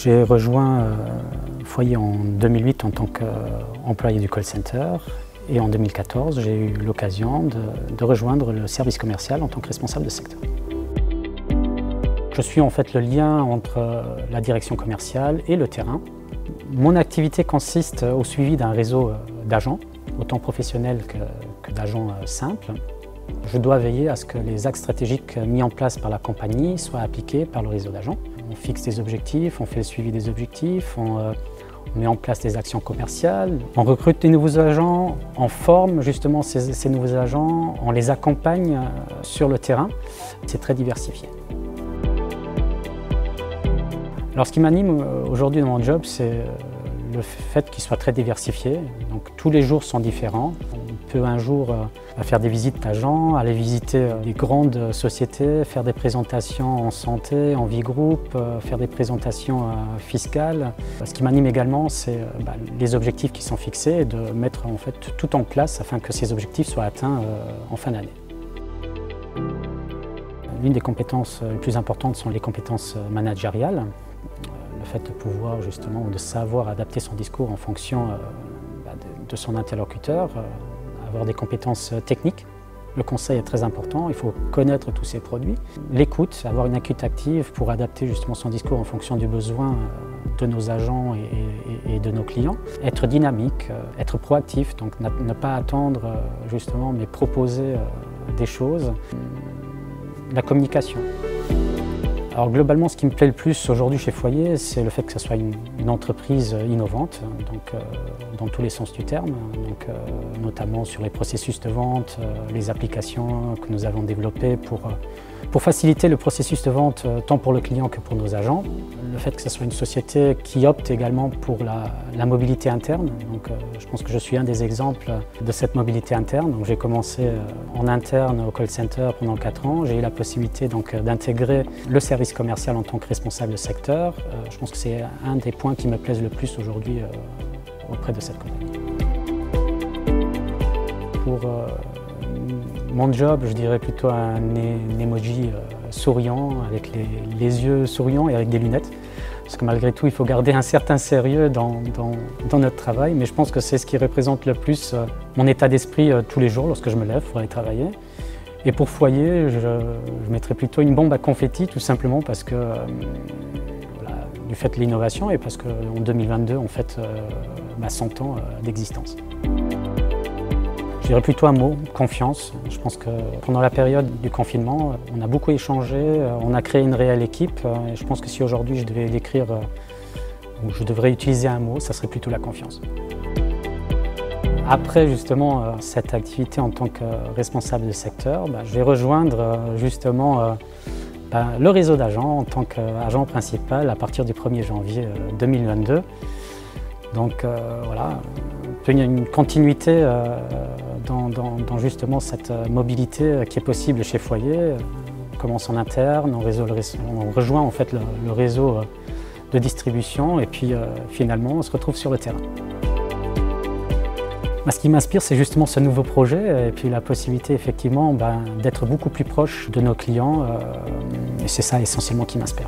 J'ai rejoint Foyer en 2008 en tant qu'employé du call center et en 2014 j'ai eu l'occasion de rejoindre le service commercial en tant que responsable de secteur. Je suis en fait le lien entre la direction commerciale et le terrain. Mon activité consiste au suivi d'un réseau d'agents, autant professionnels que d'agents simples. Je dois veiller à ce que les axes stratégiques mis en place par la compagnie soient appliqués par le réseau d'agents. On fixe des objectifs, on fait le suivi des objectifs, on met en place des actions commerciales, on recrute des nouveaux agents, on forme justement ces nouveaux agents, on les accompagne sur le terrain. C'est très diversifié. Alors ce qui m'anime aujourd'hui dans mon job, c'est le fait qu'il soit très diversifié. Donc tous les jours sont différents. On peut un jour faire des visites d'agents, aller visiter des grandes sociétés, faire des présentations en santé, en vie groupe, faire des présentations fiscales. Ce qui m'anime également, c'est les objectifs qui sont fixés et de mettre en fait tout en place afin que ces objectifs soient atteints en fin d'année. L'une des compétences les plus importantes sont les compétences managériales. Le fait de pouvoir justement, de savoir adapter son discours en fonction de son interlocuteur, avoir des compétences techniques. Le conseil est très important, il faut connaître tous ces produits. L'écoute, avoir une écoute active pour adapter justement son discours en fonction du besoin de nos agents et de nos clients. Être dynamique, être proactif, donc ne pas attendre justement, mais proposer des choses. La communication. Alors globalement, ce qui me plaît le plus aujourd'hui chez Foyer, c'est le fait que ce soit une entreprise innovante, donc, dans tous les sens du terme, donc, notamment sur les processus de vente, les applications que nous avons développées pour faciliter le processus de vente tant pour le client que pour nos agents. Le fait que ce soit une société qui opte également pour la mobilité interne. Donc, je pense que je suis un des exemples de cette mobilité interne. J'ai commencé en interne au call center pendant 4 ans. J'ai eu la possibilité d'intégrer le service commercial en tant que responsable de secteur. Je pense que c'est un des points qui me plaisent le plus aujourd'hui auprès de cette compagnie. Pour mon job, je dirais plutôt un emoji souriant, avec les yeux souriants et avec des lunettes. Parce que malgré tout, il faut garder un certain sérieux dans notre travail. Mais je pense que c'est ce qui représente le plus mon état d'esprit tous les jours lorsque je me lève pour aller travailler. Et pour Foyer, je mettrais plutôt une bombe à confetti, tout simplement parce que du fait de l'innovation et parce qu'en 2022, on fête 100 ans d'existence. Je dirais plutôt un mot, confiance. Je pense que pendant la période du confinement, on a beaucoup échangé, on a créé une réelle équipe. Et je pense que si aujourd'hui je devais décrire, ou je devrais utiliser un mot, ça serait plutôt la confiance. Après justement cette activité en tant que responsable de secteur, je vais rejoindre justement le réseau d'agents en tant qu'agent principal à partir du 1er janvier 2022. Donc voilà, une continuité dans justement cette mobilité qui est possible chez Foyer. On commence en interne, on rejoint en fait le réseau de distribution et puis finalement on se retrouve sur le terrain. Ce qui m'inspire, c'est justement ce nouveau projet et puis la possibilité effectivement d'être beaucoup plus proche de nos clients et c'est ça essentiellement qui m'inspire.